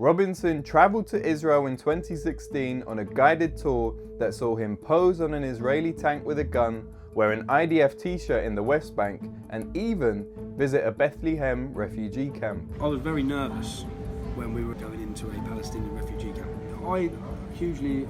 Robinson travelled to Israel in 2016 on a guided tour that saw him pose on an Israeli tank with a gun, wear an IDF t-shirt in the West Bank, and even visit a Bethlehem refugee camp. I was very nervous when we were going into a Palestinian refugee camp. I hugely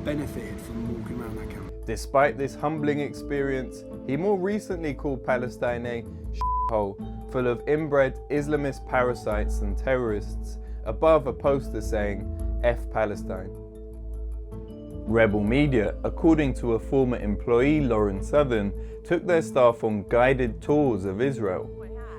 benefited from walking around that camp. Despite this humbling experience, he more recently called Palestine a shithole full of inbred Islamist parasites and terrorists, above a poster saying, F Palestine. Rebel Media, according to a former employee, Lauren Southern, took their staff on guided tours of Israel.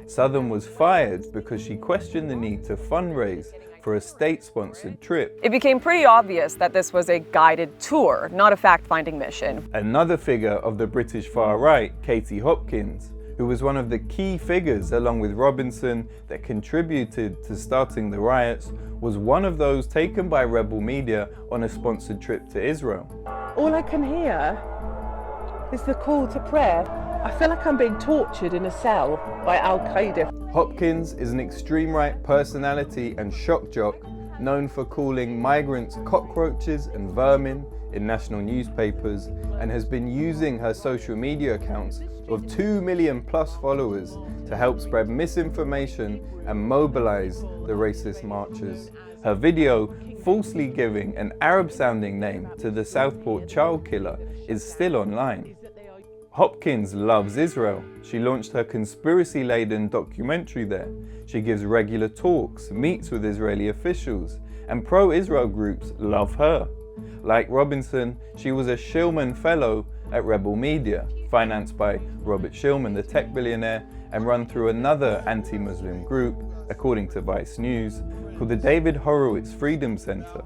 Southern was fired because she questioned the need to fundraise for a state-sponsored trip. It became pretty obvious that this was a guided tour, not a fact-finding mission. Another figure of the British far right, KY Hopkins, who was one of the key figures along with Robinson that contributed to starting the riots, was one of those taken by Rebel Media on a sponsored trip to Israel. All I can hear is the call to prayer. I feel like I'm being tortured in a cell by Al-Qaeda. Hopkins is an extreme right personality and shock jock known for calling migrants cockroaches and vermin in national newspapers, and has been using her social media accounts of 2 million plus followers to help spread misinformation and mobilize the racist marchers. Her video, falsely giving an Arab-sounding name to the Southport child killer, is still online. Hopkins loves Israel. She launched her conspiracy-laden documentary there. She gives regular talks, meets with Israeli officials, and pro-Israel groups love her. Like Robinson, she was a Shillman Fellow at Rebel Media, financed by Robert Shillman, the tech billionaire, and run through another anti-Muslim group, according to Vice News, called the David Horowitz Freedom Center.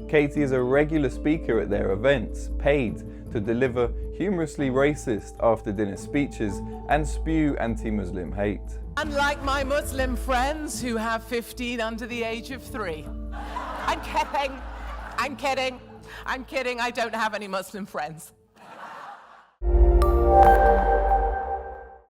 Katie is a regular speaker at their events, paid to deliver humorously racist after-dinner speeches and spew anti-Muslim hate. Unlike my Muslim friends who have 15 under the age of 3. I'm kidding. I'm kidding. I'm kidding. I don't have any Muslim friends.